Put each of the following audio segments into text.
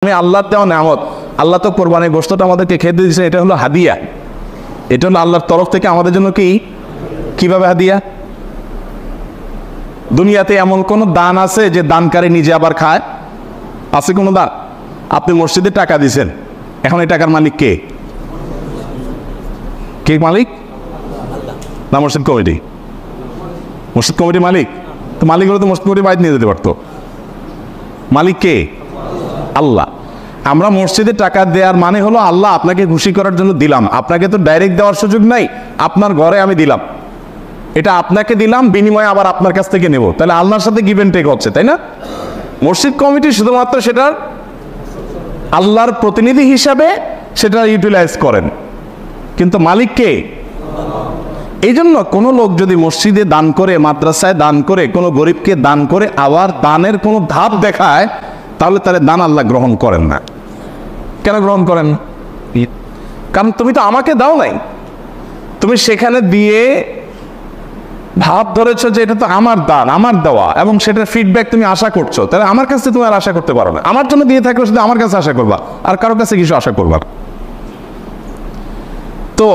আমি আল্লাহর দেওয়া নেয়ামত। আল্লাহ তো কোরবানির গোশতটা আমাদেরকে খেতে দিয়েছে, এটা হলো হাদিয়া, এটা হলো আল্লাহর তরফ থেকে আমাদের জন্য। কিভাবে হাদিয়া? দুনিয়াতে এমন কোন দান আছে যে দানকারী নিজে আবার খায়? আছে কোনো দান? আপনি মসজিদে টাকা দিয়েছেন, এখন এই টাকার মালিক কে? কে মালিক? না মসজিদ কমিটি? মসজিদ কমিটি মালিক? তো মালিক হলে তো মসজিদ কমিটি বাইরে নিয়ে যেতে পারতো। মালিক কে? আল্লাহ। আমরা মসজিদে টাকা দেওয়ার মানে হলো আল্লাহ আপনাকে খুশি করার জন্য দিলাম। আপনাকে তো ডাইরেক্ট দেওয়ার সুযোগ নাই, আপনার ঘরে আমি দিলাম, এটা আপনাকে দিলাম, বিনিময়ে আবার আপনার কাছ থেকে নেব, তাহলে আল্লাহর সাথে গিভ এন্ড টেক হচ্ছে, তাই না? মসজিদ কমিটি শুধুমাত্র সেটার আল্লাহর প্রতিনিধি হিসাবে সেটা ইউটিলাইজ করেন, কিন্তু মালিক কে? এই জন্য কোনো লোক যদি মসজিদে দান করে, মাদ্রাসায় দান করে, কোনো গরিবকে দান করে, আবার দানের কোনো ধাপ দেখায়, তাহলে তার দান আল্লাহ গ্রহণ করেন না। কেন গ্রহণ করেন না? কারণ তুমি তো আমাকে দাও নাই, তুমি সেখানে দিয়ে ভাব ধরেছ যে এটা তো আমার দান, আমার দেওয়া, এবং সেটার ফিডব্যাক তুমি আশা করছো, তাহলে আমার কাছে তুমি আর আশা করতে পারো না। আমার জন্য দিয়ে থাকলে শুধু আমার কাছে আশা করবা, আর কারোর কাছে কিছু আশা করবা। তো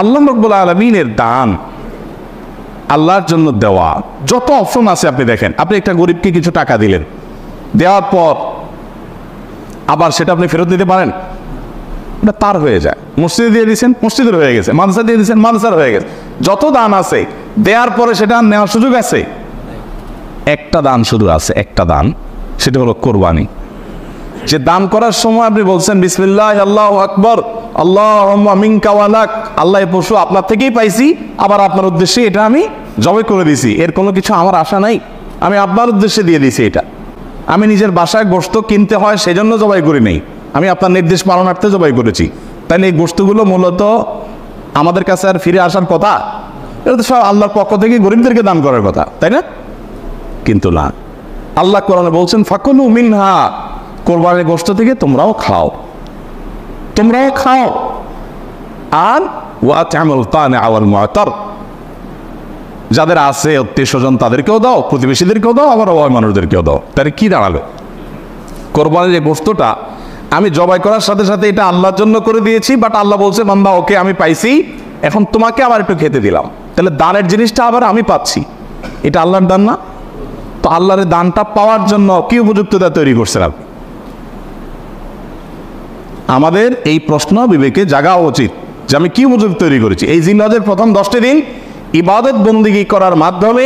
আল্লাহ রাব্বুল আলামিনের দান, আল্লাহর জন্য দেওয়া, যত অপশন আছে আপনি দেখেন। আপনি একটা গরিবকে কিছু টাকা দিলেন, দেওয়ার পর আবার সেটা আপনি ফেরত দিতে পারেন? ওটা তার হয়ে যায়। মসজিদে দিয়ে দিয়েছেন, মসজিদের হয়ে গেছে। মাদ্রাসা দিয়ে দিয়েছেন, মাদ্রাসার হয়ে গেছে। যত দান আছে দেওয়ার পরে সেটা নেওয়ার সুযোগ আছে? একটা দান শুধু আছে, একটা দান, সেটা হলো কোরবানি। যে দান করার সময় আপনি বলছেন বিসমিল্লাহ আল্লাহু আকবার আল্লাহুম্মা মিনকা ওয়া লাক, আল্লাহ এই পশু আপনার থেকেই পাইছি, আবার আপনার উদ্দেশ্যে এটা আমি জবাই করে দিছি, এর কোনো কিছু আমার আশা নাই, আমি আপনার উদ্দেশ্যে দিয়ে দিছি। এটা আমি নিজের বাসায় গোশত কিনতে হয় সেজন্য জবাই করি নাই, আমি আপনার নির্দেশ পালনার্থে জবাই করেছি। তাহলে এই গোশতগুলো মূলত আমাদের কাছে আর ফিরে আসার কথা? এটা তো সব আল্লাহর পক্ষ থেকে গরিবদেরকে দান করার কথা, তাই না? কিন্তু না, আল্লাহ কোরআনে বলছেন ফাকুলু মিনহা, কোরবানির গোশত থেকে তোমরাও খাও, তোমরাও খাও। আর ওয়াতামুল কানিআ ওয়াল মুআতার, যাদের আছে আত্মীয় স্বজন তাদেরকেও দাও, প্রতিবেশীদেরকেও দাও, আবার অভাবী মানুষদেরকেও দাও। তাহলে কি দাঁড়ালো? কোরবানির যে গোশতটা আমি জবাই করার সাথে সাথে এটা আল্লাহর জন্য করে দিয়েছি, বাট আল্লাহ বলছে বান্দা ওকে আমি পাইছি, এখন তোমাকে আবার একটু খেতে দিলাম। তাহলে দানের জিনিসটা আবার আমি পাচ্ছি, এটা আল্লাহর দান না? তো আল্লাহর দানটা পাওয়ার জন্য কি উপযুক্ততা তৈরি করছেন আপনি? আমাদের এই প্রশ্ন বিবেকে জাগা উচিত যে আমি কি উপযুক্ত তৈরি করেছি। এই জিলহজের প্রথম 10টি দিন ইবাদত বন্দিগি করার মাধ্যমে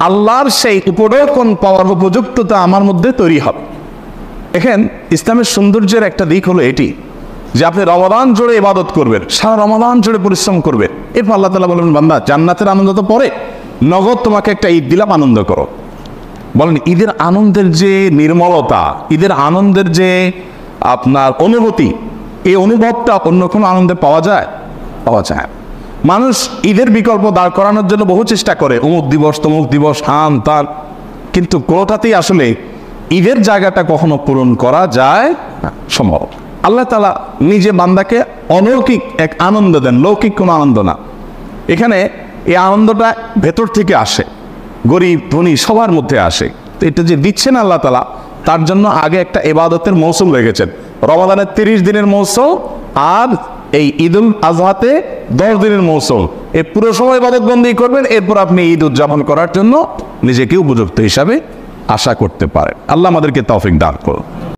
আল্লাহর সেই উপঢৌকন পাওয়ার উপযুক্ততা আমার মধ্যে তৈরি হবে। দেখেন, ইসলামের সৌন্দর্যের একটা দিক হলো এটি যে আপনি রমাদান জুড়ে ইবাদত করবেন, সারা রমাদান জুড়ে পরিশ্রম করবেন, এরপর আল্লাহ তাআলা বলবেন বান্দা জান্নাতের আনন্দ তো পরে, নগদ তোমাকে একটা ঈদ দিলাম, আনন্দ করো। বলেন ঈদের আনন্দের যে নির্মলতা, ঈদের আনন্দের যে আপনার অনুভূতি, এই অনুভবটা অন্য কোনো আনন্দে পাওয়া যায়? পাওয়া যায়। মানুষ ঈদের বিকল্প দাঁড় করানোর জন্য বহু চেষ্টা করে, অমুক দিবস তমুক দিবস, হান তান, কিন্তু কোনোটাতেই আসলে ঈদের জায়গাটা কখনো পূরণ করা যায় না, সম্ভব। আল্লাহ তাআলা নিজে বান্দাকে অলৌকিক এক আনন্দ দেন, লৌকিক কোনো আনন্দ না। এখানে এই আনন্দটা ভেতর থেকে আসে, গরিব ধনী সবার মধ্যে আসে। তো এটা যে দিচ্ছেন আল্লাহ তাআলা, তার জন্য আগে একটা ইবাদতের মৌসুম রেখেছেন। রমাদানের 30 দিনের মৌসুম, আর এই ঈদুল আজহাতে 10 দিনের মৌসুম। এই পুরো সময় ইবাদত বন্দি করবেন, এরপর আপনি ঈদ উদযাপন করার জন্য নিজেকে উপযুক্ত হিসাবে আশা করতে পারেন। আল্লাহ আমাদেরকে তৌফিক দান করুন।